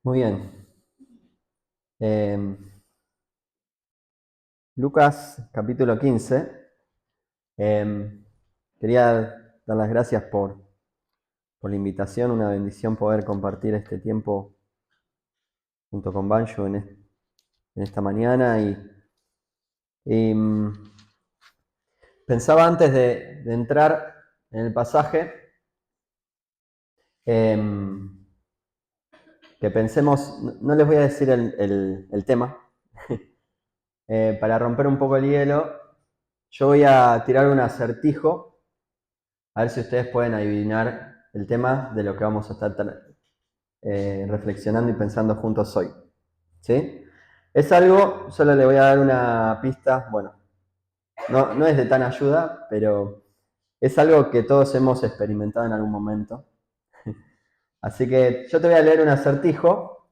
Muy bien. Eh, Lucas capítulo 15. Quería dar las gracias por la invitación, una bendición poder compartir este tiempo junto con Banjo en esta mañana. Y pensaba antes de entrar en el pasaje, que pensemos, no les voy a decir el tema, para romper un poco el hielo. Yo voy a tirar un acertijo. A ver si ustedes pueden adivinar el tema de lo que vamos a estar reflexionando y pensando juntos hoy. ¿Sí? Es algo, solo le voy a dar una pista, bueno, no es de tan ayuda, pero es algo que todos hemos experimentado en algún momento. Así que yo te voy a leer un acertijo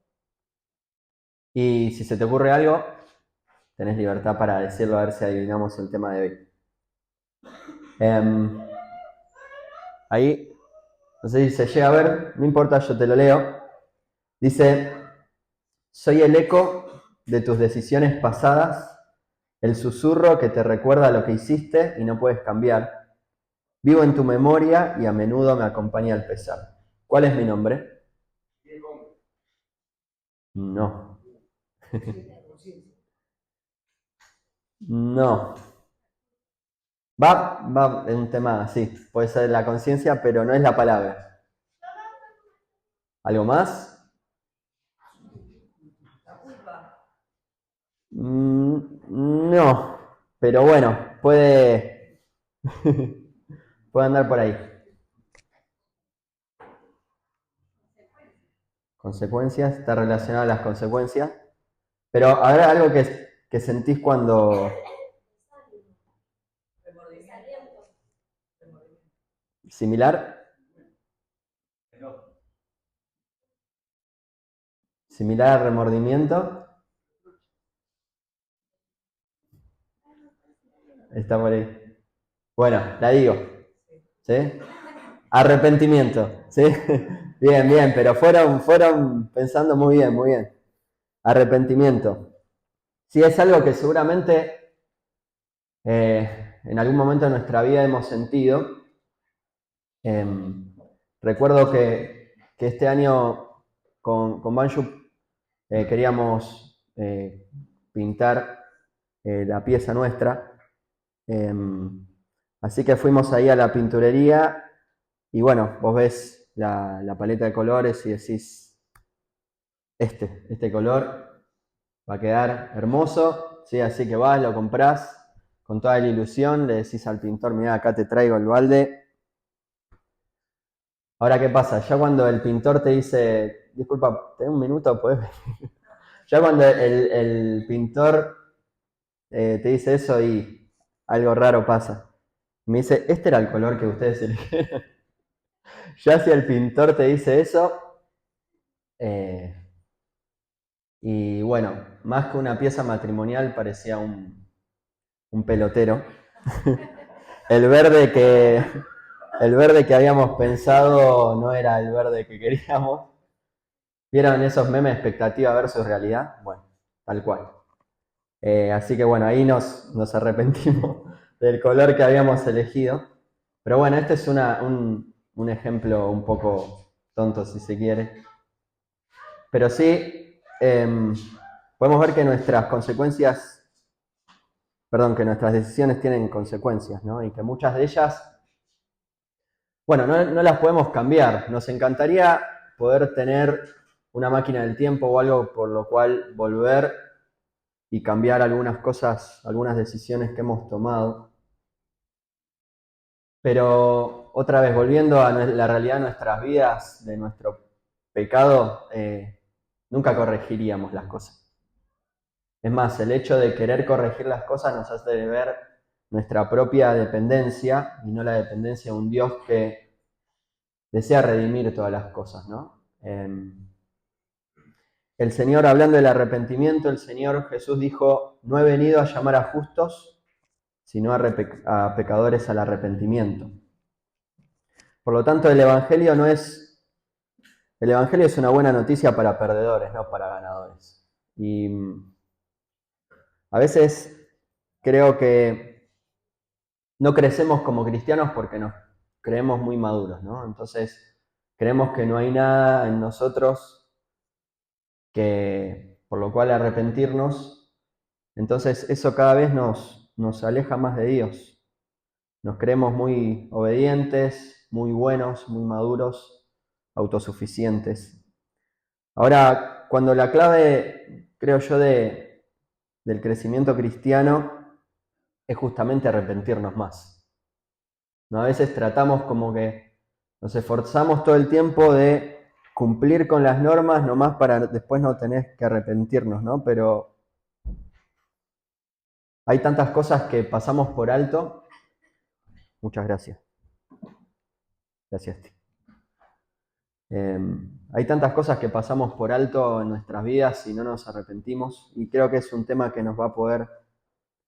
y si se te ocurre algo, tenés libertad para decirlo a ver si adivinamos el tema de hoy. Ahí, no sé si se llega a ver, no importa, yo te lo leo. Dice: soy el eco de tus decisiones pasadas, el susurro que te recuerda lo que hiciste y no puedes cambiar. Vivo en tu memoria y a menudo me acompaña al pesar. ¿Cuál es mi nombre? No. No. Va en un tema así. Puede ser la conciencia, pero no es la palabra. ¿Algo más? No. Pero bueno, puede andar por ahí. Consecuencias, está relacionado a las consecuencias. Pero habrá algo que sentís cuando... ¿Similar? ¿Similar al remordimiento? Está por ahí. Bueno, la digo. ¿Sí? Arrepentimiento. ¿Sí? Bien, bien, pero fueron pensando muy bien, muy bien. Arrepentimiento. Sí, es algo que seguramente en algún momento de nuestra vida hemos sentido. Eh, Recuerdo que este año con Banju queríamos pintar la pieza nuestra. Así que fuimos ahí a la pinturería y bueno, vos ves la paleta de colores y decís, este color va a quedar hermoso, ¿sí? Así que vas, lo comprás con toda la ilusión, le decís al pintor: mirá, acá te traigo el balde. Ahora, ¿qué pasa? Ya cuando el pintor te dice, disculpa, ¿tenés un minuto? ¿Podés venir? Ya cuando el pintor te dice eso y algo raro pasa. Me dice: este era el color que ustedes eligieron. Ya si el pintor te dice eso, eh, y bueno, más que una pieza matrimonial parecía un pelotero. El verde que, el verde que habíamos pensado no era el verde que queríamos. ¿Vieron esos memes, expectativa versus realidad? Bueno, tal cual. Así que bueno, ahí nos arrepentimos del color que habíamos elegido. Pero bueno, este es un ejemplo un poco tonto, si se quiere. Pero sí, podemos ver que que nuestras decisiones tienen consecuencias, ¿no? Y que muchas de ellas, bueno, no las podemos cambiar. Nos encantaría poder tener una máquina del tiempo o algo por lo cual volver y cambiar algunas cosas, algunas decisiones que hemos tomado. Pero otra vez, volviendo a la realidad de nuestras vidas, de nuestro pecado, nunca corregiríamos las cosas. Es más, el hecho de querer corregir las cosas nos hace ver nuestra propia dependencia y no la dependencia de un Dios que desea redimir todas las cosas, ¿no? El Señor, hablando del arrepentimiento, el Señor Jesús dijo: no he venido a llamar a justos, sino a pecadores al arrepentimiento. Por lo tanto, el Evangelio no es el Evangelio es una buena noticia para perdedores, no para ganadores. Y a veces creo que no crecemos como cristianos porque nos creemos muy maduros, ¿no? Entonces creemos que no hay nada en nosotros que por lo cual arrepentirnos. Entonces eso cada vez nos aleja más de Dios. Nos creemos muy obedientes, muy buenos, muy maduros, autosuficientes. Ahora, cuando la clave, creo yo, del crecimiento cristiano es justamente arrepentirnos más, ¿no? A veces tratamos como que nos esforzamos todo el tiempo de cumplir con las normas nomás para después no tener que arrepentirnos, ¿no? Pero hay tantas cosas que pasamos por alto. Muchas gracias. Gracias. Hay tantas cosas que pasamos por alto en nuestras vidas y no nos arrepentimos, y creo que es un tema que nos va a poder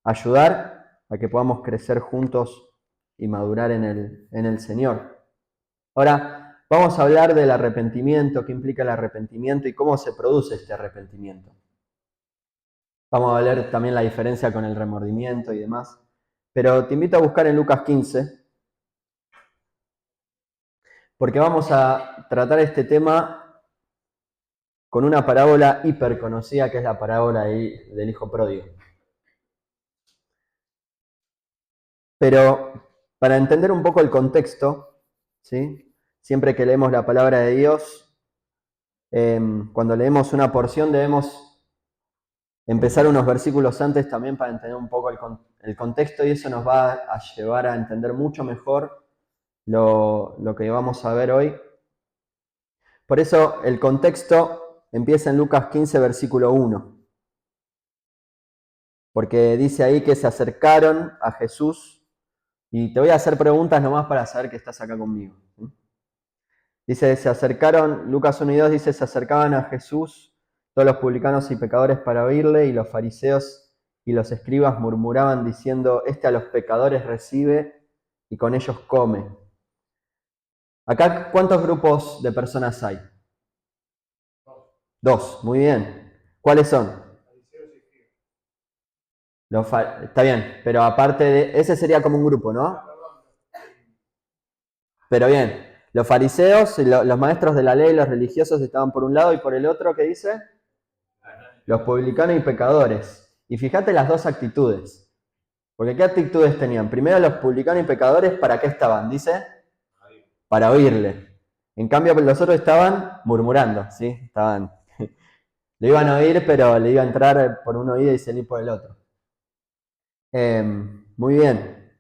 ayudar a que podamos crecer juntos y madurar en el Señor. Ahora, vamos a hablar del arrepentimiento, qué implica el arrepentimiento y cómo se produce este arrepentimiento. Vamos a ver también la diferencia con el remordimiento y demás. Pero te invito a buscar en Lucas 15, porque vamos a tratar este tema con una parábola hiper conocida, que es la parábola del hijo pródigo. Pero para entender un poco el contexto, ¿sí? Siempre que leemos la palabra de Dios, cuando leemos una porción debemos empezar unos versículos antes también para entender un poco el contexto, y eso nos va a llevar a entender mucho mejor lo que vamos a ver hoy. Por eso el contexto empieza en Lucas 15, versículo 1. Porque dice ahí que se acercaron a Jesús, y te voy a hacer preguntas nomás para saber que estás acá conmigo. Dice, se acercaron, Lucas 1 y 2 dice, se acercaban a Jesús todos los publicanos y pecadores para oírle, y los fariseos y los escribas murmuraban diciendo, este a los pecadores recibe y con ellos come. Acá, ¿cuántos grupos de personas hay? Dos, muy bien. ¿Cuáles son? Está bien, pero aparte de, ese sería como un grupo, ¿no? Pero bien, los fariseos, los maestros de la ley, los religiosos estaban por un lado, y por el otro, ¿qué dice? Los publicanos y pecadores. Y fíjate las dos actitudes. Porque ¿qué actitudes tenían? Primero, los publicanos y pecadores, ¿para qué estaban? Dice, para oírle. En cambio, los otros estaban murmurando, ¿sí? Estaban, le iban a oír, pero le iba a entrar por un oído y salir por el otro. Muy bien.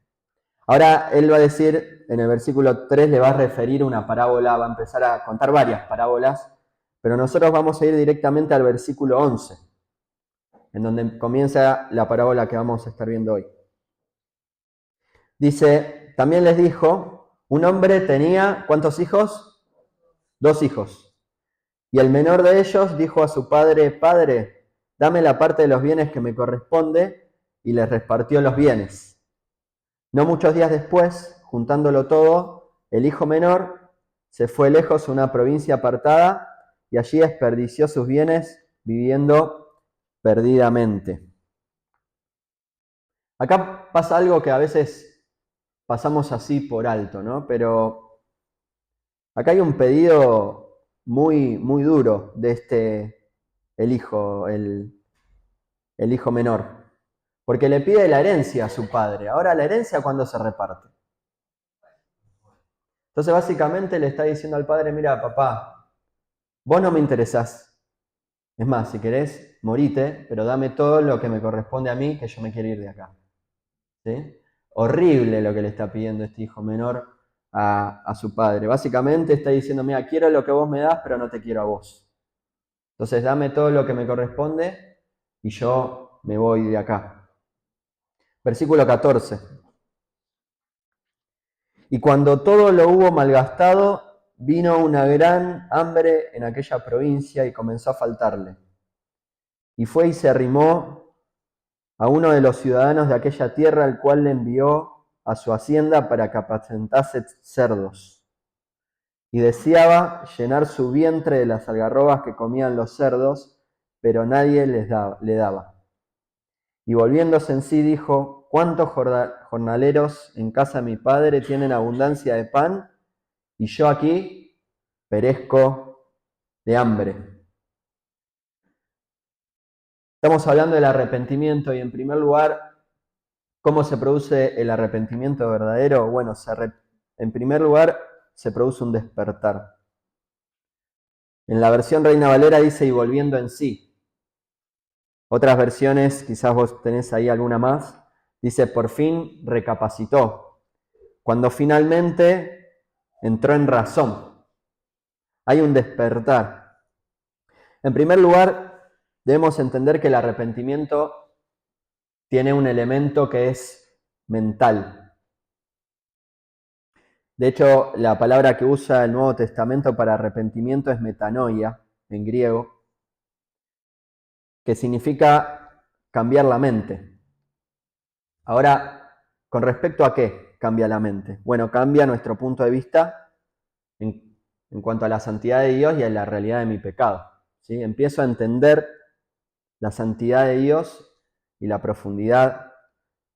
Ahora él va a decir, en el versículo 3 le va a referir una parábola, va a empezar a contar varias parábolas, pero nosotros vamos a ir directamente al versículo 11, en donde comienza la parábola que vamos a estar viendo hoy. Dice, también les dijo, un hombre tenía, ¿cuántos hijos? 2 hijos. Y el menor de ellos dijo a su padre, Padre, dame la parte de los bienes que me corresponde, y les repartió los bienes. No muchos días después, juntándolo todo, el hijo menor se fue lejos a una provincia apartada y allí desperdició sus bienes viviendo perdidamente. Acá pasa algo que a veces pasamos así por alto, ¿no? Pero acá hay un pedido muy, muy duro de el hijo menor. Porque le pide la herencia a su padre. Ahora, ¿la herencia cuándo se reparte? Entonces, básicamente le está diciendo al padre, mira, papá, vos no me interesás. Es más, si querés, morite, pero dame todo lo que me corresponde a mí, que yo me quiero ir de acá. ¿Sí? Horrible lo que le está pidiendo este hijo menor a su padre. Básicamente está diciendo, mira, quiero lo que vos me das, pero no te quiero a vos. Entonces, dame todo lo que me corresponde y yo me voy de acá. Versículo 14. Y cuando todo lo hubo malgastado, vino una gran hambre en aquella provincia y comenzó a faltarle. Y fue y se arrimó a uno de los ciudadanos de aquella tierra, al cual le envió a su hacienda para que apacentase cerdos. y deseaba llenar su vientre de las algarrobas que comían los cerdos, pero nadie le daba. Y volviéndose en sí dijo, ¿cuántos jornaleros en casa de mi padre tienen abundancia de pan? Y yo aquí perezco de hambre. Estamos hablando del arrepentimiento y en primer lugar, ¿cómo se produce el arrepentimiento verdadero? Bueno, en primer lugar se produce un despertar. En la versión Reina Valera dice y volviendo en sí. Otras versiones, quizás vos tenés ahí alguna más, dice por fin recapacitó. Cuando finalmente entró en razón. Hay un despertar. En primer lugar, debemos entender que el arrepentimiento tiene un elemento que es mental. De hecho, la palabra que usa el Nuevo Testamento para arrepentimiento es metanoia, en griego, que significa cambiar la mente. Ahora, ¿con respecto a qué cambia la mente? Bueno, cambia nuestro punto de vista en cuanto a la santidad de Dios y a la realidad de mi pecado. ¿Sí? Empiezo a entender la santidad de Dios y la profundidad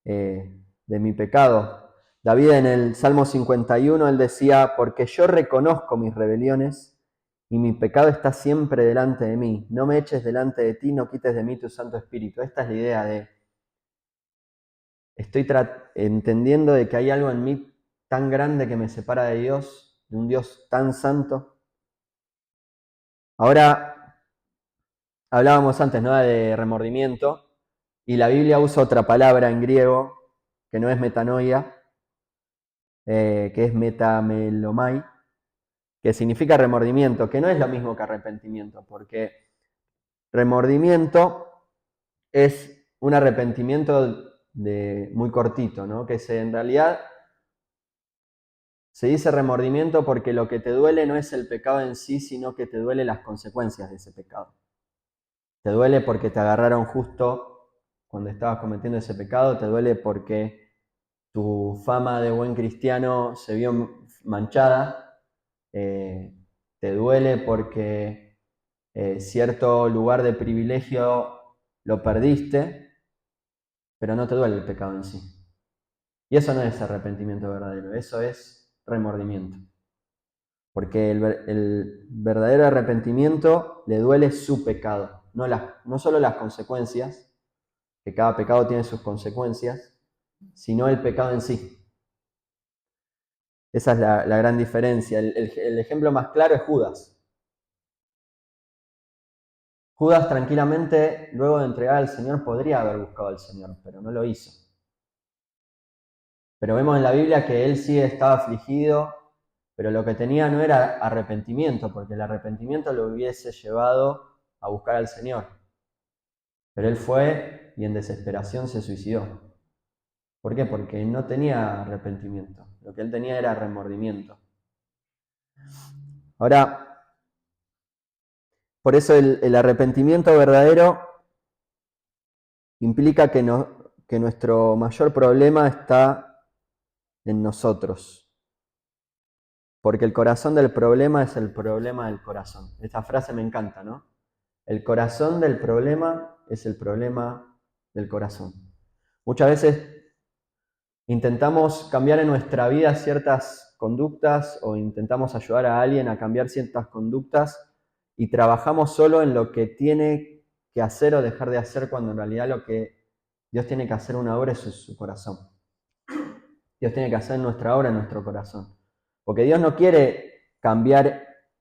de mi pecado. David en el Salmo 51, él decía, porque yo reconozco mis rebeliones y mi pecado está siempre delante de mí. No me eches delante de ti, no quites de mí tu Santo Espíritu. Esta es la idea de, estoy entendiendo de que hay algo en mí tan grande que me separa de Dios, de un Dios tan santo. Ahora, hablábamos antes, ¿no?, de remordimiento, y la Biblia usa otra palabra en griego, que no es metanoia, que es metamelomai, que significa remordimiento, que no es lo mismo que arrepentimiento, porque remordimiento es un arrepentimiento muy cortito, ¿no? Que en realidad se dice remordimiento porque lo que te duele no es el pecado en sí, sino que te duele las consecuencias de ese pecado. Te duele porque te agarraron justo cuando estabas cometiendo ese pecado, te duele porque tu fama de buen cristiano se vio manchada, te duele porque cierto lugar de privilegio lo perdiste, pero no te duele el pecado en sí. Y eso no es arrepentimiento verdadero, eso es remordimiento. Porque el verdadero arrepentimiento le duele su pecado, no solo las consecuencias, que cada pecado tiene sus consecuencias, sino el pecado en sí. Esa es la gran diferencia. El ejemplo más claro es Judas. Judas tranquilamente, luego de entregar al Señor, podría haber buscado al Señor, pero no lo hizo. Pero vemos en la Biblia que él sí estaba afligido, pero lo que tenía no era arrepentimiento, porque el arrepentimiento lo hubiese llevado a buscar al Señor. Pero él fue y en desesperación se suicidó. ¿Por qué? Porque no tenía arrepentimiento. Lo que él tenía era remordimiento. Ahora, por eso el arrepentimiento verdadero implica que nuestro mayor problema está en nosotros. Porque el corazón del problema es el problema del corazón. Esta frase me encanta, ¿no? El corazón del problema es el problema del corazón. Muchas veces intentamos cambiar en nuestra vida ciertas conductas o intentamos ayudar a alguien a cambiar ciertas conductas y trabajamos solo en lo que tiene que hacer o dejar de hacer cuando en realidad lo que Dios tiene que hacer una obra es su corazón. Dios tiene que hacer nuestra obra en nuestro corazón. Porque Dios no quiere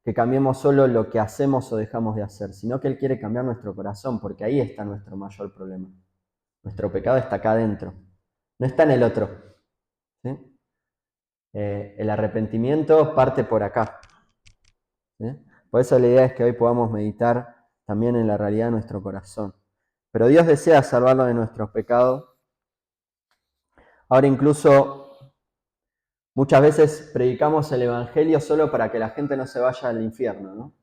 que cambiemos solo lo que hacemos o dejamos de hacer, sino que Él quiere cambiar nuestro corazón, porque ahí está nuestro mayor problema. Nuestro pecado está acá adentro, no está en el otro. ¿Sí? El arrepentimiento parte por acá. ¿Sí? Por eso la idea es que hoy podamos meditar también en la realidad de nuestro corazón. Pero Dios desea salvarlo de nuestros pecados. Ahora incluso muchas veces predicamos el Evangelio solo para que la gente no se vaya al infierno, ¿no?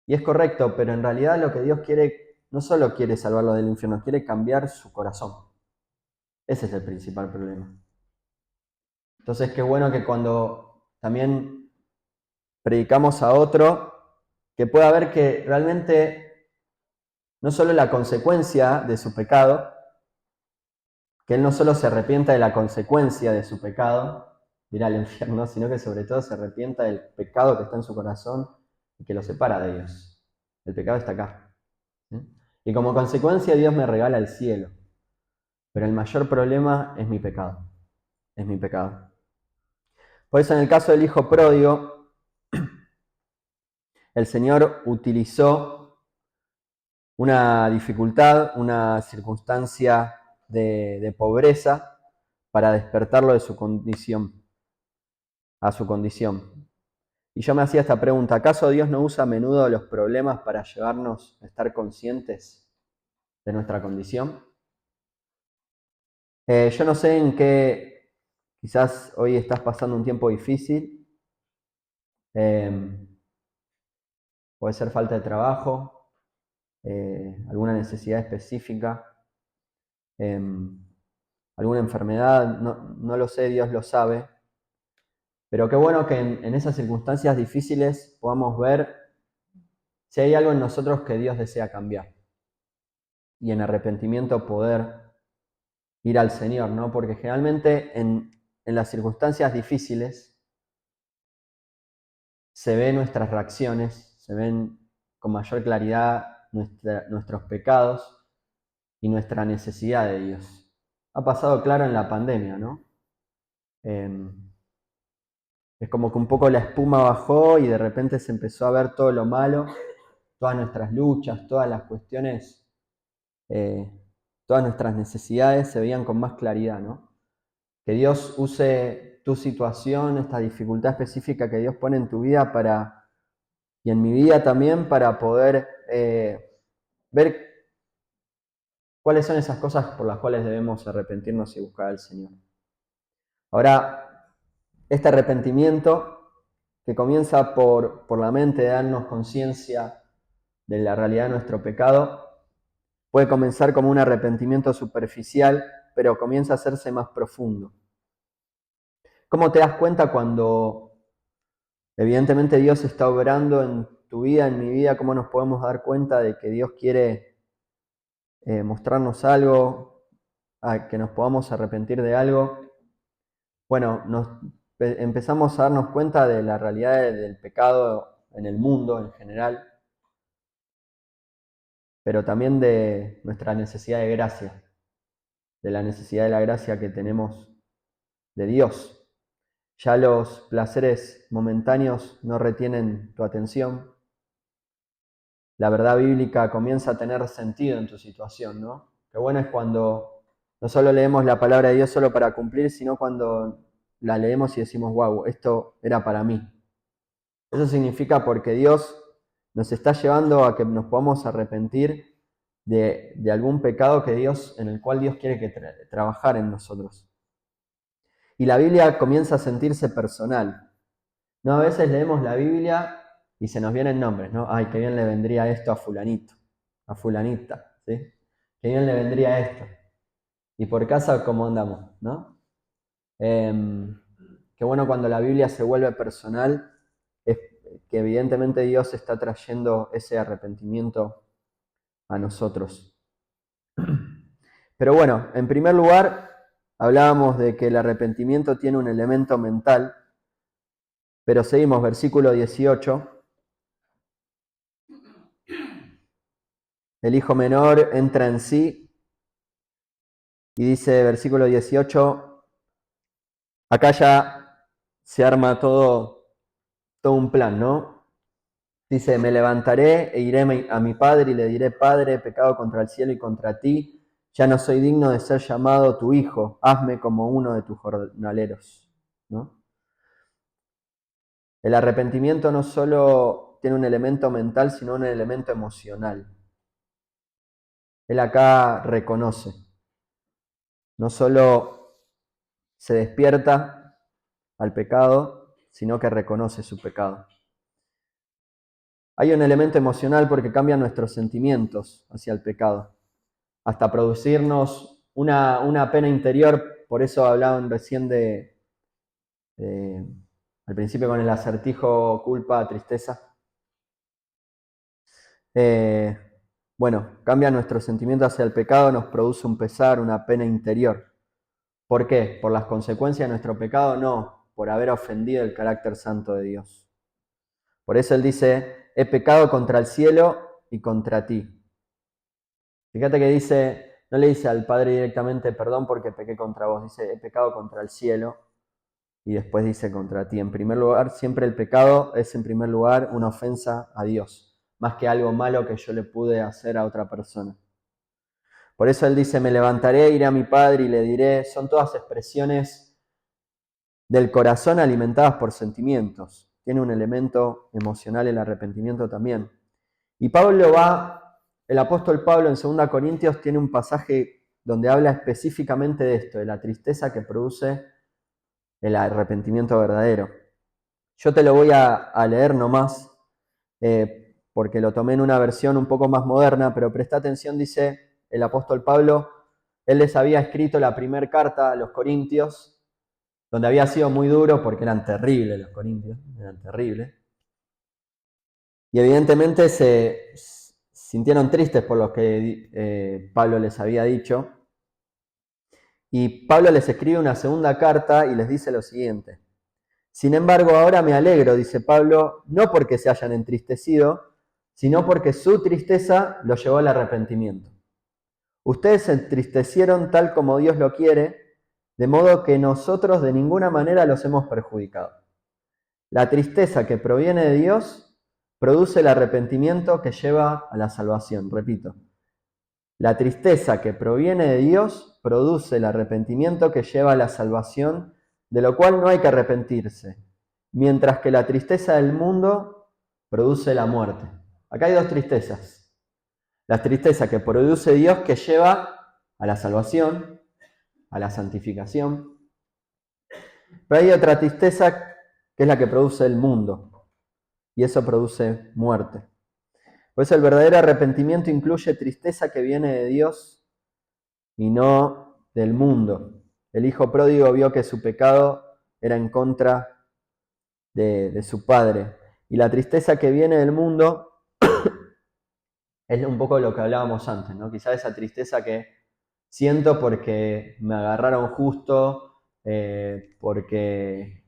Y es correcto, pero en realidad lo que Dios quiere, no solo quiere salvarlo del infierno, quiere cambiar su corazón. Ese es el principal problema. Entonces, qué bueno que cuando también predicamos a otro, que pueda ver que realmente no solo la consecuencia de su pecado, que él no solo se arrepienta de la consecuencia de su pecado, de ir al infierno, sino que sobre todo se arrepienta del pecado que está en su corazón y que lo separa de Dios. El pecado está acá. ¿Sí? Y como consecuencia Dios me regala el cielo. Pero el mayor problema es mi pecado. Es mi pecado. Por eso en el caso del hijo pródigo, el Señor utilizó una dificultad, una circunstancia de pobreza para despertarlo de su condición, a su condición. Y yo me hacía esta pregunta, ¿acaso Dios no usa a menudo los problemas para llevarnos a estar conscientes de nuestra condición? Yo no sé en qué, quizás hoy estás pasando un tiempo difícil, puede ser falta de trabajo, alguna necesidad específica, alguna enfermedad, no lo sé, Dios lo sabe. Pero qué bueno que en esas circunstancias difíciles podamos ver si hay algo en nosotros que Dios desea cambiar. Y en arrepentimiento poder ir al Señor, ¿no? Porque generalmente en las circunstancias difíciles se ven nuestras reacciones, se ven con mayor claridad nuestros pecados y nuestra necesidad de Dios. Ha pasado claro en la pandemia, ¿no? Es como que un poco la espuma bajó y de repente se empezó a ver todo lo malo, todas nuestras luchas, todas las cuestiones, todas nuestras necesidades se veían con más claridad, ¿no? Que Dios use tu situación, esta dificultad específica que Dios pone en tu vida y en mi vida también, para poder ver cuáles son esas cosas por las cuales debemos arrepentirnos y buscar al Señor. Ahora, este arrepentimiento que comienza por la mente de darnos conciencia de la realidad de nuestro pecado, puede comenzar como un arrepentimiento superficial, pero comienza a hacerse más profundo. ¿Cómo te das cuenta cuando evidentemente Dios está obrando en tu vida, en mi vida? ¿Cómo nos podemos dar cuenta de que Dios quiere mostrarnos algo, a que nos podamos arrepentir de algo? Bueno, empezamos a darnos cuenta de la realidad del pecado en el mundo en general, pero también de nuestra necesidad de gracia, de la necesidad de la gracia que tenemos de Dios. Ya los placeres momentáneos no retienen tu atención. La verdad bíblica comienza a tener sentido en tu situación, ¿no? Qué bueno es cuando no solo leemos la palabra de Dios solo para cumplir, sino cuando la leemos y decimos, wow, esto era para mí. Eso significa porque Dios nos está llevando a que nos podamos arrepentir de algún pecado en el cual Dios quiere que trabajar en nosotros. Y la Biblia comienza a sentirse personal. ¿No? A veces leemos la Biblia y se nos vienen nombres, ¿no? Ay, qué bien le vendría esto a fulanito, a fulanita, ¿sí? Qué bien le vendría esto. Y por casa, ¿cómo andamos, no? Qué bueno cuando la Biblia se vuelve personal, es que evidentemente Dios está trayendo ese arrepentimiento a nosotros. Pero bueno, en primer lugar, hablábamos de que el arrepentimiento tiene un elemento mental, pero seguimos, versículo 18. El hijo menor entra en sí y dice, versículo 18, acá ya se arma todo un plan, ¿no? Dice, me levantaré e iré a mi padre y le diré, Padre, he pecado contra el cielo y contra ti, ya no soy digno de ser llamado tu hijo, hazme como uno de tus jornaleros, ¿no? El arrepentimiento no solo tiene un elemento mental, sino un elemento emocional. Él acá reconoce, no solo se despierta al pecado, sino que reconoce su pecado. Hay un elemento emocional porque cambian nuestros sentimientos hacia el pecado, hasta producirnos una pena interior. Por eso hablaban recién de al principio con el acertijo culpa, tristeza. Bueno, cambia nuestro sentimiento hacia el pecado, nos produce un pesar, una pena interior. ¿Por qué? ¿Por las consecuencias de nuestro pecado? No, por haber ofendido el carácter santo de Dios. Por eso él dice, he pecado contra el cielo y contra ti. Fíjate que dice, no le dice al Padre directamente, perdón porque pequé contra vos, dice, he pecado contra el cielo y después dice contra ti. En primer lugar, siempre el pecado es en primer lugar una ofensa a Dios, más que algo malo que yo le pude hacer a otra persona. Por eso él dice, me levantaré, iré a mi Padre y le diré, son todas expresiones del corazón alimentadas por sentimientos. Tiene un elemento emocional el arrepentimiento también. Y el apóstol Pablo en 2 Corintios tiene un pasaje donde habla específicamente de esto, de la tristeza que produce el arrepentimiento verdadero. Yo te lo voy a leer nomás, porque lo tomé en una versión un poco más moderna, pero presta atención, dice el apóstol Pablo, él les había escrito la primera carta a los Corintios, donde había sido muy duro porque eran terribles los Corintios, eran terribles. Y evidentemente se sintieron tristes por lo que Pablo les había dicho. Y Pablo les escribe una segunda carta y les dice lo siguiente. Sin embargo, ahora me alegro, dice Pablo, no porque se hayan entristecido, sino porque su tristeza los llevó al arrepentimiento. Ustedes se entristecieron tal como Dios lo quiere, de modo que nosotros de ninguna manera los hemos perjudicado. La tristeza que proviene de Dios produce el arrepentimiento que lleva a la salvación. Repito, la tristeza que proviene de Dios produce el arrepentimiento que lleva a la salvación, de lo cual no hay que arrepentirse, mientras que la tristeza del mundo produce la muerte. Acá hay dos tristezas. La tristeza que produce Dios que lleva a la salvación, a la santificación. Pero hay otra tristeza que es la que produce el mundo, y eso produce muerte. Por eso el verdadero arrepentimiento incluye tristeza que viene de Dios y no del mundo. El hijo pródigo vio que su pecado era en contra de su padre. Y la tristeza que viene del mundo es un poco lo que hablábamos antes, ¿no? Quizá esa tristeza que siento porque me agarraron justo, porque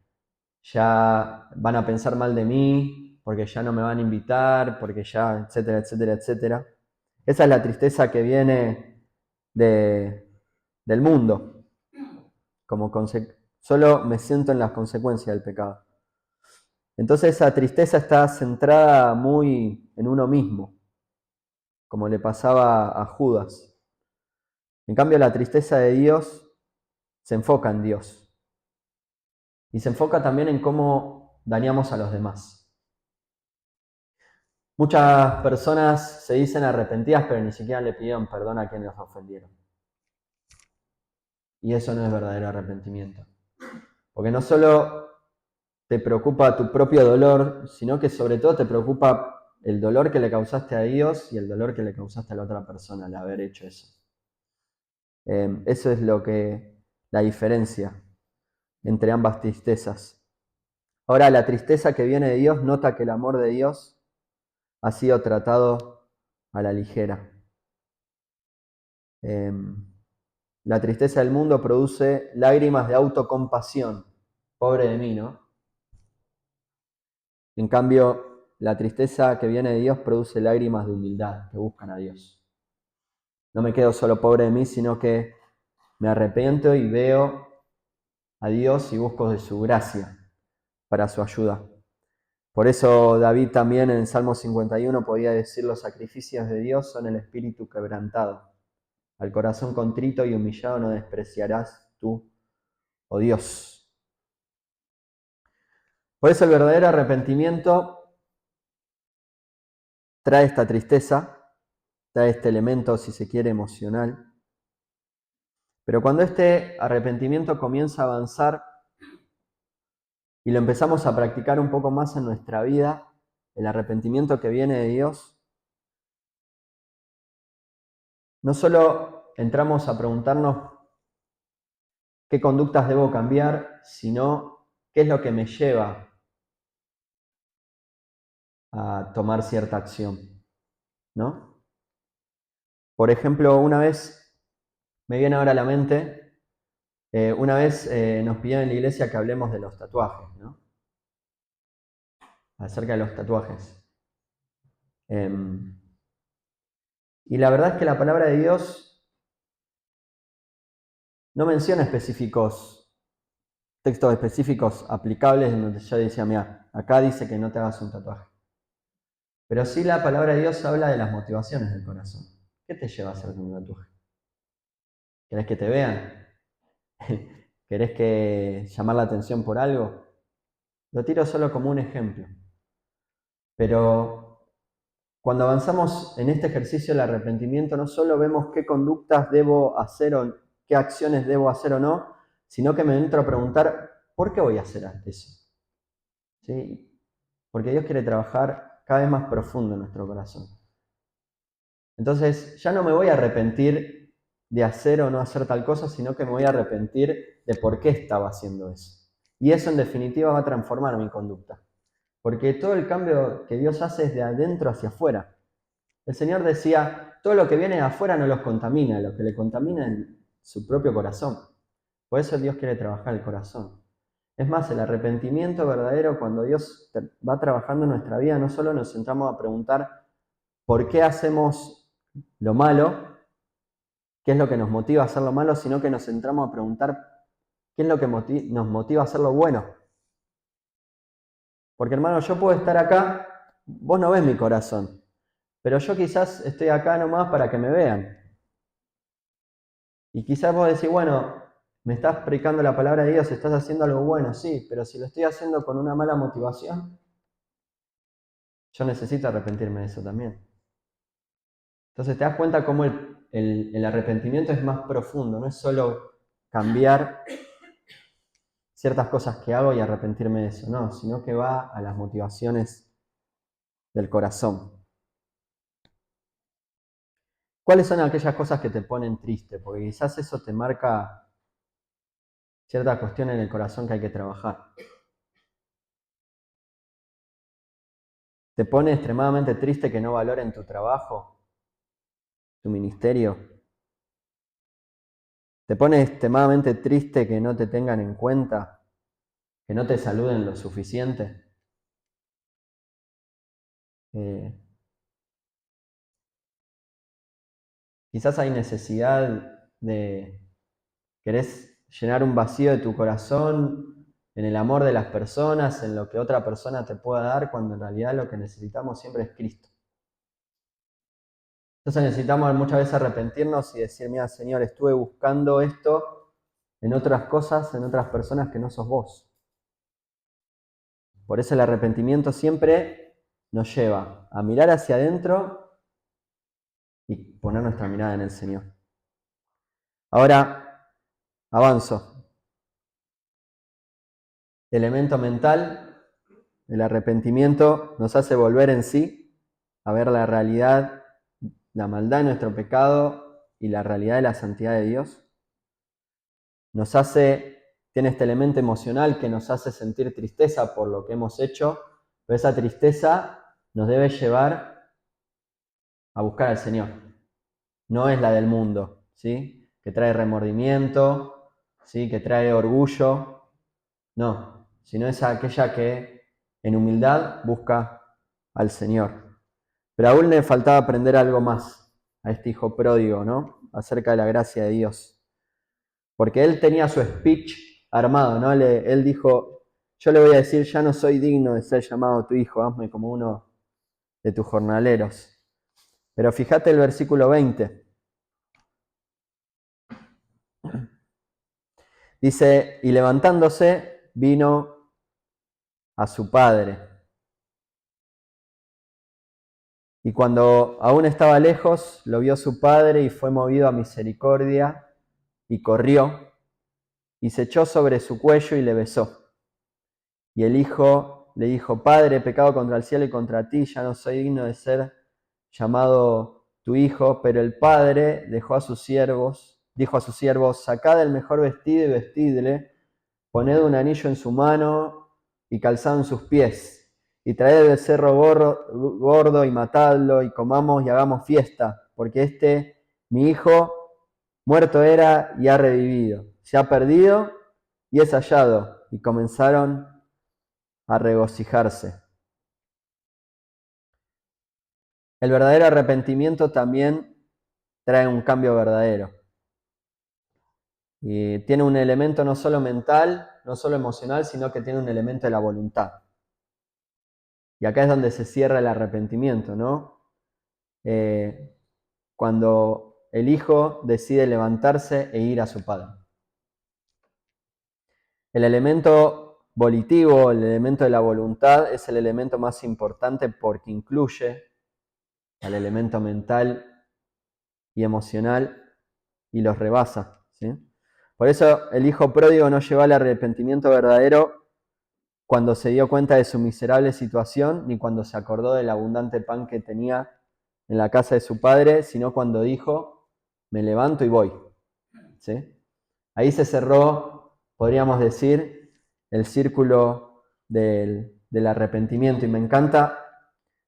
ya van a pensar mal de mí, porque ya no me van a invitar, porque ya, etcétera, etcétera, etcétera. Esa es la tristeza que viene del mundo. Solo me siento en las consecuencias del pecado. Entonces esa tristeza está centrada muy en uno mismo, como le pasaba a Judas. En cambio, la tristeza de Dios se enfoca en Dios. Y se enfoca también en cómo dañamos a los demás. Muchas personas se dicen arrepentidas, pero ni siquiera le pidieron perdón a quienes los ofendieron. Y eso no es verdadero arrepentimiento. Porque no solo te preocupa tu propio dolor, sino que sobre todo te preocupa el dolor que le causaste a Dios y el dolor que le causaste a la otra persona al haber hecho eso. Eso es la diferencia entre ambas tristezas. Ahora, la tristeza que viene de Dios nota que el amor de Dios ha sido tratado a la ligera. La tristeza del mundo produce lágrimas de autocompasión. Pobre de mí, ¿no? En cambio, la tristeza que viene de Dios produce lágrimas de humildad que buscan a Dios. No me quedo solo pobre de mí, sino que me arrepiento y veo a Dios y busco de su gracia para su ayuda. Por eso David también en el Salmo 51 podía decir: los sacrificios de Dios son el espíritu quebrantado. Al corazón contrito y humillado no despreciarás tú, oh Dios. Por eso el verdadero arrepentimiento trae esta tristeza, trae este elemento, si se quiere, emocional. Pero cuando este arrepentimiento comienza a avanzar y lo empezamos a practicar un poco más en nuestra vida, el arrepentimiento que viene de Dios, no solo entramos a preguntarnos qué conductas debo cambiar, sino ¿qué es lo que me lleva a tomar cierta acción? ¿No? Por ejemplo, una vez, me viene ahora a la mente, una vez nos pidieron en la iglesia que hablemos de los tatuajes, ¿no? Acerca de los tatuajes. Y la verdad es que la palabra de Dios no menciona textos específicos aplicables en donde yo decía, mira, acá dice que no te hagas un tatuaje. Pero sí la palabra de Dios habla de las motivaciones del corazón. ¿Qué te lleva a hacerte un tatuaje? ¿Querés que te vean? ¿Querés que llamar la atención por algo? Lo tiro solo como un ejemplo. Pero cuando avanzamos en este ejercicio del arrepentimiento, no solo vemos qué conductas debo hacer o qué acciones debo hacer o no, sino que me entro a preguntar, ¿por qué voy a hacer eso? ¿Sí? Porque Dios quiere trabajar cada vez más profundo en nuestro corazón. Entonces, ya no me voy a arrepentir de hacer o no hacer tal cosa, sino que me voy a arrepentir de por qué estaba haciendo eso. Y eso en definitiva va a transformar mi conducta. Porque todo el cambio que Dios hace es de adentro hacia afuera. El Señor decía, todo lo que viene de afuera no los contamina, lo que le contamina es su propio corazón. Por eso Dios quiere trabajar el corazón. Es más, el arrepentimiento verdadero, cuando Dios va trabajando en nuestra vida, no solo nos sentamos a preguntar por qué hacemos lo malo, qué es lo que nos motiva a hacer lo malo, sino que nos centramos a preguntar qué es lo que nos motiva a hacer lo bueno. Porque hermano, yo puedo estar acá, vos no ves mi corazón, pero yo quizás estoy acá nomás para que me vean. Y quizás vos decís, bueno, me estás predicando la palabra de Dios, estás haciendo algo bueno, sí, pero si lo estoy haciendo con una mala motivación, yo necesito arrepentirme de eso también. Entonces te das cuenta cómo el arrepentimiento es más profundo, no es solo cambiar ciertas cosas que hago y arrepentirme de eso, no, sino que va a las motivaciones del corazón. ¿Cuáles son aquellas cosas que te ponen triste? Porque quizás eso te marca cierta cuestión en el corazón que hay que trabajar. ¿Te pone extremadamente triste que no valoren tu trabajo, tu ministerio? ¿Te pone extremadamente triste que no te tengan en cuenta, que no te saluden lo suficiente? Quizás hay necesidad de, querés llenar un vacío de tu corazón en el amor de las personas, en lo que otra persona te pueda dar, cuando en realidad lo que necesitamos siempre es Cristo. Entonces necesitamos muchas veces arrepentirnos y decir, mira, Señor, estuve buscando esto en otras cosas, en otras personas que no sos vos. Por eso el arrepentimiento siempre nos lleva a mirar hacia adentro y poner nuestra mirada en el Señor. Ahora, avanzo. Elemento mental, el arrepentimiento nos hace volver en sí, a ver la realidad, la maldad de nuestro pecado y la realidad de la santidad de Dios. Tiene este elemento emocional que nos hace sentir tristeza por lo que hemos hecho, pero esa tristeza nos debe llevar a buscar al Señor. No es la del mundo, ¿sí? Que trae remordimiento, ¿sí? Que trae orgullo. No, sino es aquella que en humildad busca al Señor. Pero aún le faltaba aprender algo más a este hijo pródigo, ¿no? Acerca de la gracia de Dios. Porque él tenía su speech armado, ¿no? Él dijo, yo le voy a decir, ya no soy digno de ser llamado tu hijo, hazme como uno de tus jornaleros. Pero fíjate el versículo 20. Dice, y levantándose, vino a su padre. Y cuando aún estaba lejos, lo vio su padre y fue movido a misericordia y corrió y se echó sobre su cuello y le besó. Y el hijo le dijo, Padre, he pecado contra el cielo y contra ti, ya no soy digno de ser llamado tu hijo. Pero el padre dijo a sus siervos, sacad el mejor vestido y vestidle, poned un anillo en su mano y calzado en sus pies, y traed el becerro gordo y matadlo, y comamos y hagamos fiesta, porque mi hijo, muerto era y ha revivido, se ha perdido y es hallado. Y comenzaron a regocijarse. El verdadero arrepentimiento también trae un cambio verdadero. Y tiene un elemento no solo mental, no solo emocional, sino que tiene un elemento de la voluntad. Y acá es donde se cierra el arrepentimiento, ¿no? Cuando el hijo decide levantarse e ir a su padre. El elemento volitivo, el elemento de la voluntad, es el elemento más importante porque incluye al elemento mental y emocional y los rebasa, ¿sí? Por eso el hijo pródigo no llevó al arrepentimiento verdadero cuando se dio cuenta de su miserable situación, ni cuando se acordó del abundante pan que tenía en la casa de su padre, sino cuando dijo, me levanto y voy, ¿sí? Ahí se cerró, podríamos decir, el círculo del arrepentimiento. Y me encanta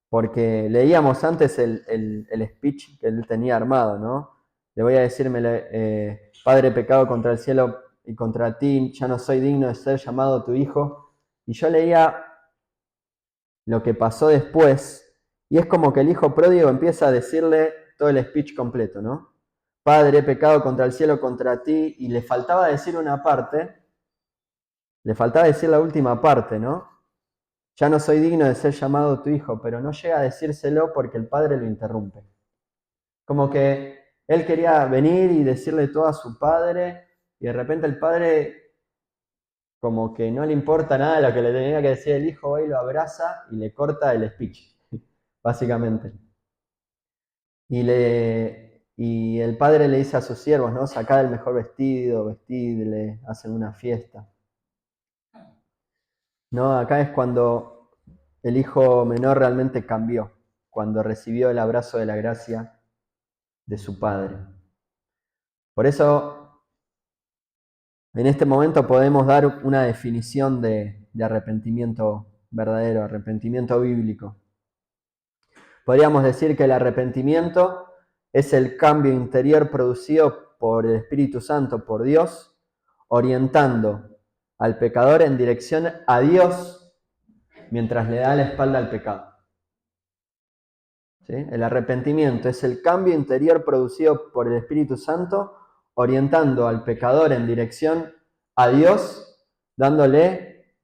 porque leíamos antes el speech que él tenía armado, ¿no? Le voy a decir, Padre, pecado contra el cielo y contra ti, ya no soy digno de ser llamado tu hijo. Y yo leía lo que pasó después, y es como que el hijo pródigo empieza a decirle todo el speech completo, ¿no? Padre, he pecado contra el cielo, contra ti, y le faltaba decir una parte, le faltaba decir la última parte, ¿no? Ya no soy digno de ser llamado tu hijo, pero no llega a decírselo porque el padre lo interrumpe. Como que él quería venir y decirle todo a su padre, y de repente el padre como que no le importa nada lo que le tenía que decir el hijo, va y lo abraza y le corta el speech, básicamente. Y el padre le dice a sus siervos, ¿no? Sacad el mejor vestido, vestidle, hacen una fiesta. No, acá es cuando el hijo menor realmente cambió, cuando recibió el abrazo de la gracia de su padre. Por eso, en este momento podemos dar una definición de arrepentimiento verdadero, arrepentimiento bíblico. Podríamos decir que el arrepentimiento es el cambio interior producido por el Espíritu Santo, por Dios, orientando al pecador en dirección a Dios mientras le da la espalda al pecado. ¿Sí? El arrepentimiento es el cambio interior producido por el Espíritu Santo, orientando al pecador en dirección a Dios, dándole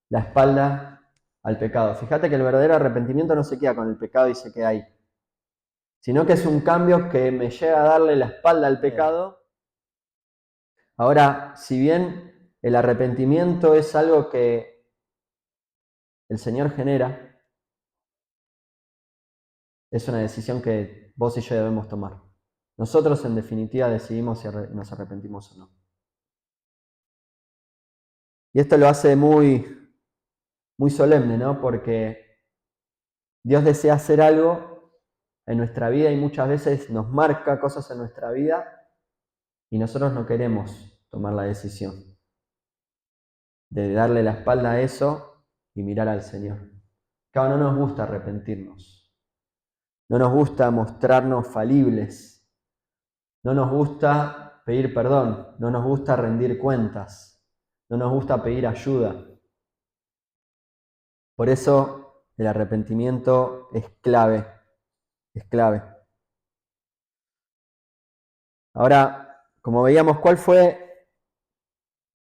la espalda al pecado. Fíjate que el verdadero arrepentimiento no se queda con el pecado y se queda ahí, sino que es un cambio que me llega a darle la espalda al pecado. Ahora, si bien el arrepentimiento es algo que el Señor genera, es una decisión que vos y yo debemos tomar. Nosotros, en definitiva, decidimos si nos arrepentimos o no. Y esto lo hace muy, muy solemne, ¿no? Porque Dios desea hacer algo en nuestra vida y muchas veces nos marca cosas en nuestra vida y nosotros no queremos tomar la decisión de darle la espalda a eso y mirar al Señor. Claro, no nos gusta arrepentirnos. No nos gusta mostrarnos falibles. No nos gusta pedir perdón. No nos gusta rendir cuentas. No nos gusta pedir ayuda. Por eso el arrepentimiento es clave. Es clave. Ahora, como veíamos, ¿cuál fue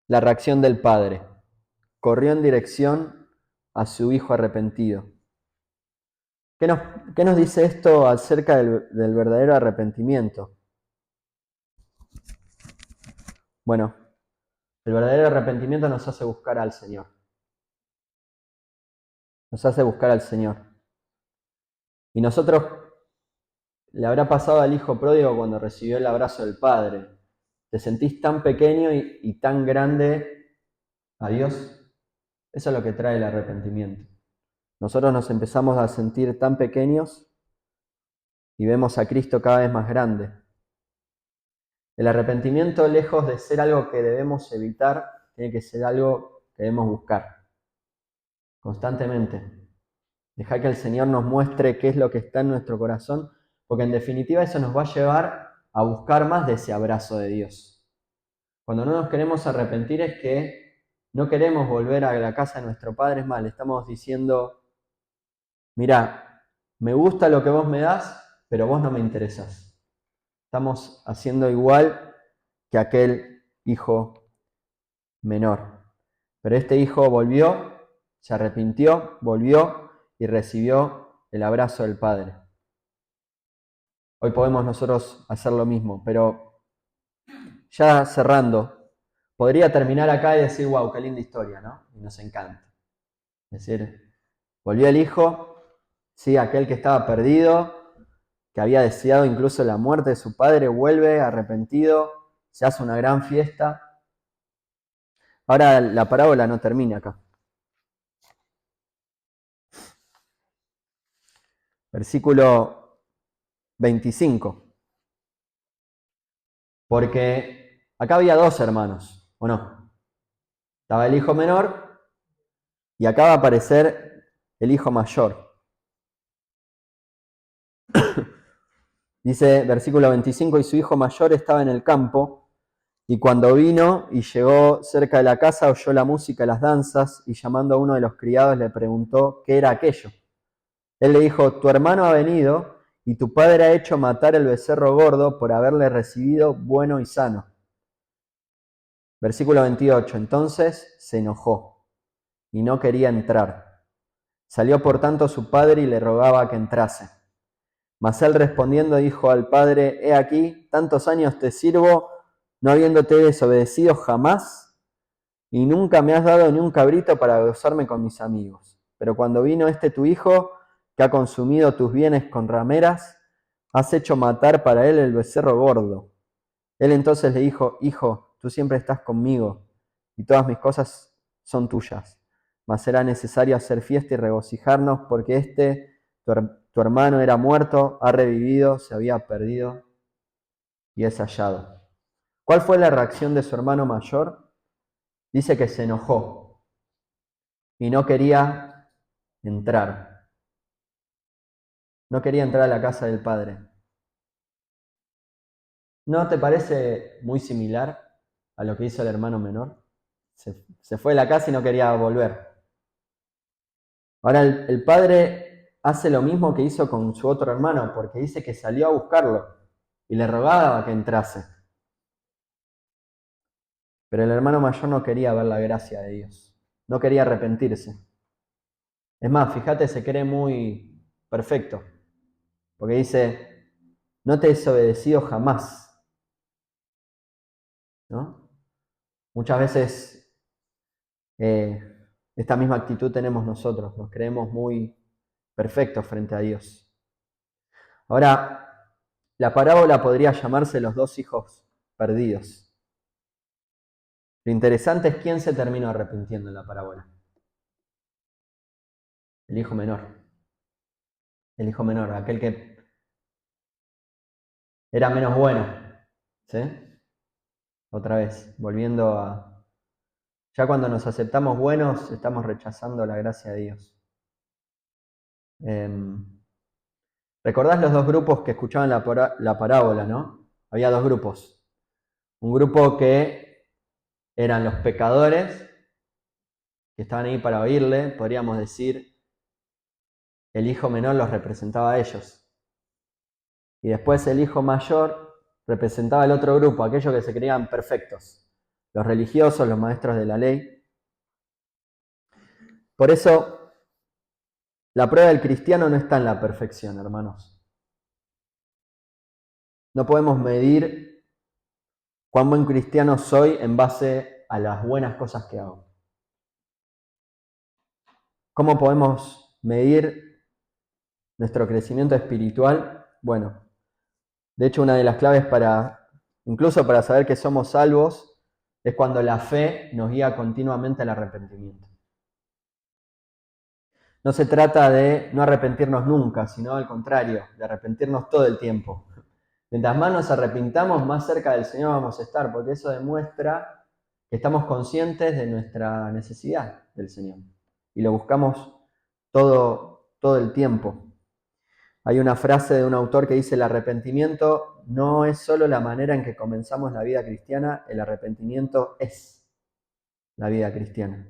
la reacción del padre? Corrió en dirección a su hijo arrepentido. ¿Qué nos dice esto acerca del verdadero arrepentimiento? Bueno, el verdadero arrepentimiento nos hace buscar al Señor. Nos hace buscar al Señor. Y nosotros, le habrá pasado al hijo pródigo cuando recibió el abrazo del Padre. ¿Te sentís tan pequeño y tan grande a Dios? Eso es lo que trae el arrepentimiento. Nosotros nos empezamos a sentir tan pequeños y vemos a Cristo cada vez más grande. El arrepentimiento, lejos de ser algo que debemos evitar, tiene que ser algo que debemos buscar constantemente. Dejar que el Señor nos muestre qué es lo que está en nuestro corazón, porque en definitiva eso nos va a llevar a buscar más de ese abrazo de Dios. Cuando no nos queremos arrepentir es que no queremos volver a la casa de nuestro Padre, es más, le estamos diciendo, mira, me gusta lo que vos me das, pero vos no me interesás. Estamos haciendo igual que aquel hijo menor. Pero este hijo volvió, se arrepintió, volvió y recibió el abrazo del Padre. Hoy podemos nosotros hacer lo mismo, pero ya cerrando, podría terminar acá y decir, wow, qué linda historia, ¿no? Y nos encanta. Es decir, volvió el hijo, sí, aquel que estaba perdido, que había deseado incluso la muerte de su padre, vuelve arrepentido, se hace una gran fiesta. Ahora la parábola no termina acá. Versículo 25. Porque acá había dos hermanos, ¿o no? Estaba el hijo menor y acá va a aparecer el hijo mayor. Dice versículo 25, y su hijo mayor estaba en el campo, y cuando vino y llegó cerca de la casa, oyó la música y las danzas, y llamando a uno de los criados le preguntó qué era aquello. Él le dijo, tu hermano ha venido, y tu padre ha hecho matar el becerro gordo por haberle recibido bueno y sano. Versículo 28, entonces se enojó, y no quería entrar. Salió por tanto su padre y le rogaba que entrase. Mas él respondiendo dijo al padre, he aquí, tantos años te sirvo, no habiéndote desobedecido jamás, y nunca me has dado ni un cabrito para gozarme con mis amigos. Pero cuando vino este tu hijo, que ha consumido tus bienes con rameras, has hecho matar para él el becerro gordo. Él entonces le dijo, hijo, tú siempre estás conmigo, y todas mis cosas son tuyas. Mas será necesario hacer fiesta y regocijarnos, porque tu hermano era muerto, ha revivido, se había perdido y es hallado. ¿Cuál fue la reacción de su hermano mayor? Dice que se enojó y no quería entrar. No quería entrar a la casa del padre. ¿No te parece muy similar a lo que hizo el hermano menor? Se fue de la casa y no quería volver. Ahora el padre hace lo mismo que hizo con su otro hermano, porque dice que salió a buscarlo y le rogaba que entrase. Pero el hermano mayor no quería ver la gracia de Dios, no quería arrepentirse. Es más, fíjate, se cree muy perfecto, porque dice, no te he desobedecido jamás, ¿no? Muchas veces esta misma actitud tenemos nosotros, nos creemos muy perfectos frente a Dios. Ahora, la parábola podría llamarse los dos hijos perdidos. Lo interesante es quién se terminó arrepintiendo en la parábola. El hijo menor. El hijo menor, aquel que era menos bueno. ¿Sí? Otra vez, volviendo a... Ya cuando nos aceptamos buenos, estamos rechazando la gracia de Dios. ¿Recordás los dos grupos que escuchaban la parábola, no? Había dos grupos. Un grupo que eran los pecadores, que estaban ahí para oírle, podríamos decir, el hijo menor los representaba a ellos. Y después el hijo mayor representaba el otro grupo, aquellos que se creían perfectos, los religiosos, los maestros de la ley. Por eso, la prueba del cristiano no está en la perfección, hermanos. No podemos medir cuán buen cristiano soy en base a las buenas cosas que hago. ¿Cómo podemos medir nuestro crecimiento espiritual? Bueno, de hecho, una de las claves incluso para saber que somos salvos, es cuando la fe nos guía continuamente al arrepentimiento. No se trata de no arrepentirnos nunca, sino al contrario, de arrepentirnos todo el tiempo. Mientras más nos arrepintamos, más cerca del Señor vamos a estar, porque eso demuestra que estamos conscientes de nuestra necesidad del Señor y lo buscamos todo el tiempo. Hay una frase de un autor que dice: el arrepentimiento no es solo la manera en que comenzamos la vida cristiana, el arrepentimiento es la vida cristiana.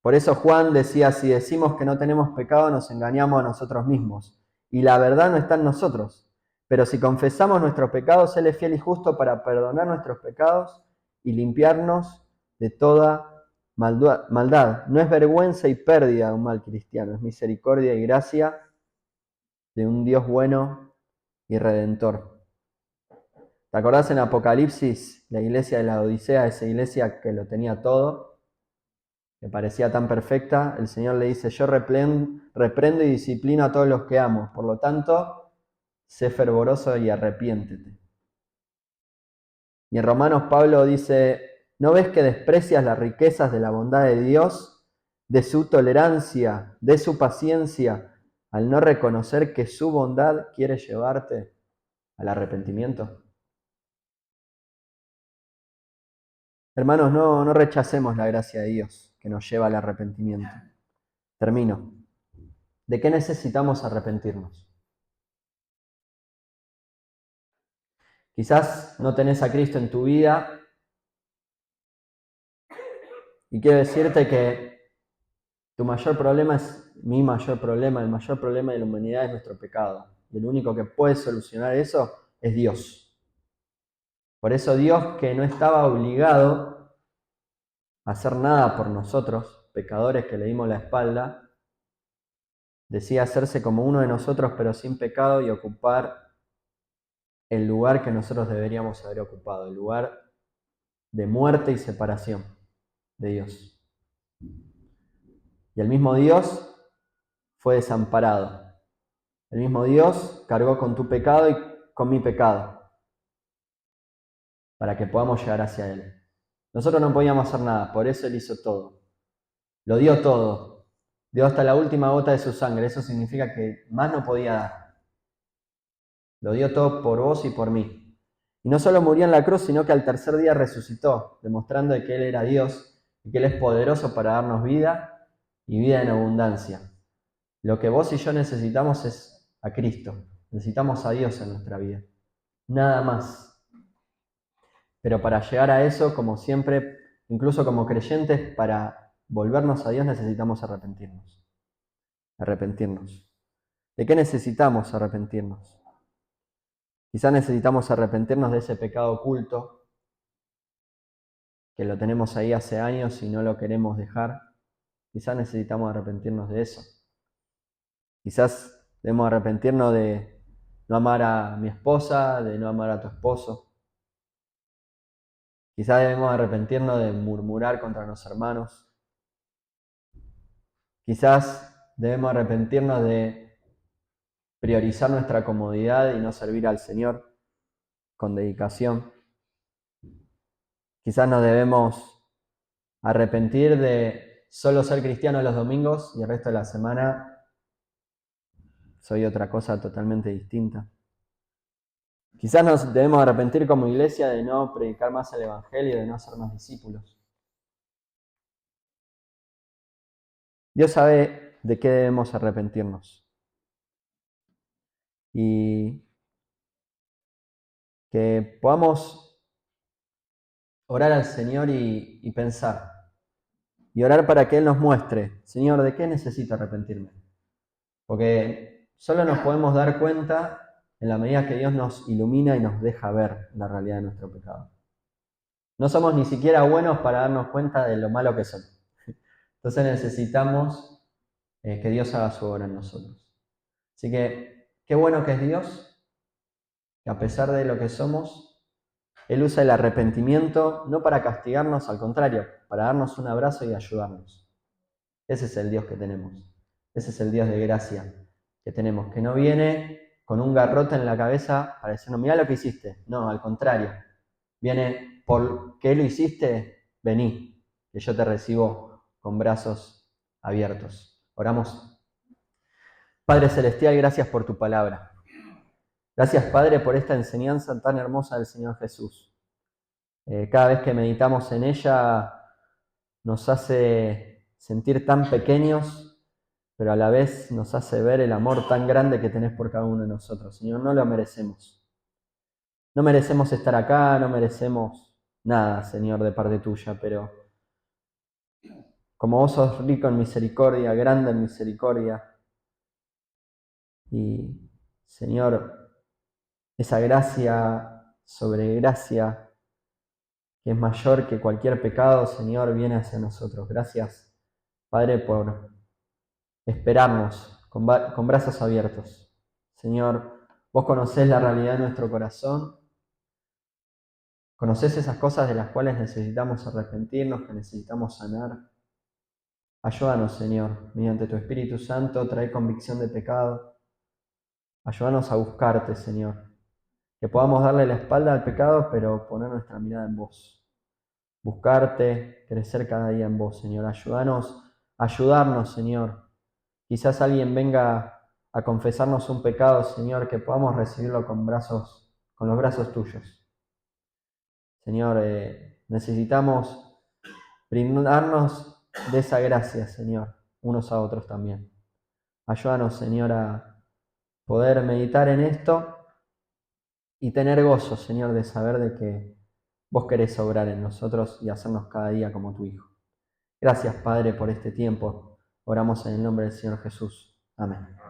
Por eso Juan decía: si decimos que no tenemos pecado, nos engañamos a nosotros mismos, y la verdad no está en nosotros. Pero si confesamos nuestros pecados, Él es fiel y justo para perdonar nuestros pecados y limpiarnos de toda maldad. No es vergüenza y pérdida de un mal cristiano, es misericordia y gracia de un Dios bueno y redentor. ¿Te acordás en Apocalipsis, la iglesia de la Odisea, esa iglesia que lo tenía todo, que parecía tan perfecta? El Señor le dice: yo reprendo y disciplino a todos los que amo, por lo tanto, sé fervoroso y arrepiéntete. Y en Romanos Pablo dice: ¿no ves que desprecias las riquezas de la bondad de Dios, de su tolerancia, de su paciencia, al no reconocer que su bondad quiere llevarte al arrepentimiento? Hermanos, no rechacemos la gracia de Dios que nos lleva al arrepentimiento. Termino. ¿De qué necesitamos arrepentirnos? Quizás no tenés a Cristo en tu vida y quiero decirte que tu mayor problema es mi mayor problema, el mayor problema de la humanidad es nuestro pecado. Y el único que puede solucionar eso es Dios. Por eso Dios, que no estaba obligado a hacer nada por nosotros, pecadores que le dimos la espalda, decía hacerse como uno de nosotros pero sin pecado y ocupar el lugar que nosotros deberíamos haber ocupado, el lugar de muerte y separación de Dios. Y el mismo Dios fue desamparado. El mismo Dios cargó con tu pecado y con mi pecado para que podamos llegar hacia Él. Nosotros no podíamos hacer nada, por eso Él hizo todo. Lo dio todo. Dio hasta la última gota de su sangre. Eso significa que más no podía dar. Lo dio todo por vos y por mí. Y no solo murió en la cruz, sino que al tercer día resucitó, demostrando que Él era Dios y que Él es poderoso para darnos vida y vida en abundancia. Lo que vos y yo necesitamos es a Cristo. Necesitamos a Dios en nuestra vida. Nada más. Pero para llegar a eso, como siempre, incluso como creyentes, para volvernos a Dios necesitamos arrepentirnos. Arrepentirnos. ¿De qué necesitamos arrepentirnos? Quizás necesitamos arrepentirnos de ese pecado oculto, que lo tenemos ahí hace años y no lo queremos dejar. Quizás necesitamos arrepentirnos de eso. Quizás debemos arrepentirnos de no amar a mi esposa, de no amar a tu esposo. Quizás debemos arrepentirnos de murmurar contra los hermanos. Quizás debemos arrepentirnos de priorizar nuestra comodidad y no servir al Señor con dedicación. Quizás nos debemos arrepentir de solo ser cristianos los domingos y el resto de la semana soy otra cosa totalmente distinta. Quizás nos debemos arrepentir como iglesia de no predicar más el Evangelio, de no ser más discípulos. Dios sabe de qué debemos arrepentirnos. Y que podamos orar al Señor y pensar. Y orar para que Él nos muestre: Señor, ¿de qué necesito arrepentirme? Porque solo nos podemos dar cuenta en la medida que Dios nos ilumina y nos deja ver la realidad de nuestro pecado. No somos ni siquiera buenos para darnos cuenta de lo malo que somos. Entonces necesitamos que Dios haga su obra en nosotros. Así que qué bueno que es Dios, que a pesar de lo que somos, Él usa el arrepentimiento no para castigarnos, al contrario, para darnos un abrazo y ayudarnos. Ese es el Dios que tenemos. Ese es el Dios de gracia que tenemos, que no viene con un garrote en la cabeza para decirnos: mirá lo que hiciste. No, al contrario. Viene: ¿por qué lo hiciste? Vení, que yo te recibo con brazos abiertos. Oramos. Padre Celestial, gracias por tu palabra. Gracias, Padre, por esta enseñanza tan hermosa del Señor Jesús. Cada vez que meditamos en ella nos hace sentir tan pequeños, pero a la vez nos hace ver el amor tan grande que tenés por cada uno de nosotros. Señor, no lo merecemos. No merecemos estar acá, no merecemos nada, Señor, de parte tuya, pero como vos sos rico en misericordia, grande en misericordia, y Señor, esa gracia sobre gracia que es mayor que cualquier pecado, Señor, viene hacia nosotros. Gracias, Padre, por esperarnos con brazos abiertos. Señor, vos conocés la realidad de nuestro corazón, conocés esas cosas de las cuales necesitamos arrepentirnos, que necesitamos sanar. Ayúdanos, Señor, mediante tu Espíritu Santo, trae convicción de pecado. Ayúdanos a buscarte, Señor. Que podamos darle la espalda al pecado, pero poner nuestra mirada en vos. Buscarte, crecer cada día en vos, Señor. Ayudarnos, Señor. Quizás alguien venga a confesarnos un pecado, Señor, que podamos recibirlo con los brazos tuyos. Señor, necesitamos brindarnos de esa gracia, Señor, unos a otros también. Ayúdanos, Señor, a poder meditar en esto y tener gozo, Señor, de saber de que vos querés obrar en nosotros y hacernos cada día como tu Hijo. Gracias, Padre, por este tiempo. Oramos en el nombre del Señor Jesús. Amén.